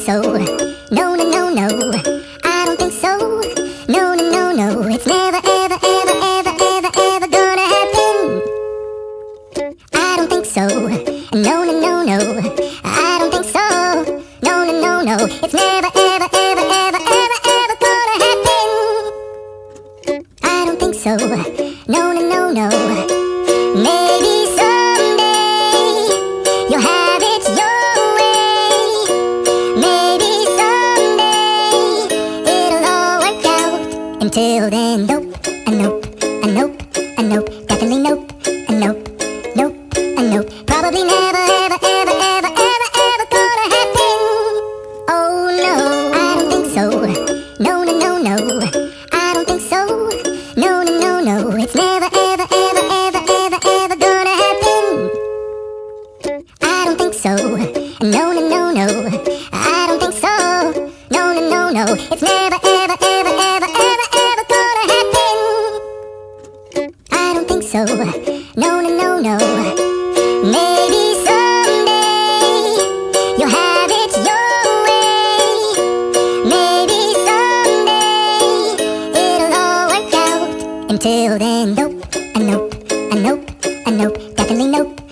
so. No, no, no, no. I don't think so. No, no, no, no. It's never, ever, ever, ever, ever, ever gonna happen. I don't think so. No, no, no, no. I don't think so. No, no, no, no. It's never, ever, ever, ever, ever, ever gonna happen. I don't think so. No, no, no, no. Maybe someday you'll have it your way. Maybe someday it'll all work out. Until then, nope, a nope, a nope, a nope, definitely nope, a nope, nope, a nope. Probably never, ever, ever, ever, ever, ever gonna happen. Oh no, I don't think so. No, no, no, no. I don't think so. No, no, no, no. It's never, ever, ever, ever, ever, ever gonna happen. I don't think so. No, no, no, no. I don't think so. No, no, no, no. It's never, ever, ever, ever, ever, ever gonna happen. I don't think so. No, no, no, no. Maybe someday you'll have it your way. Maybe someday it'll all work out. Until then, nope, a nope, a nope, a nope, definitely nope.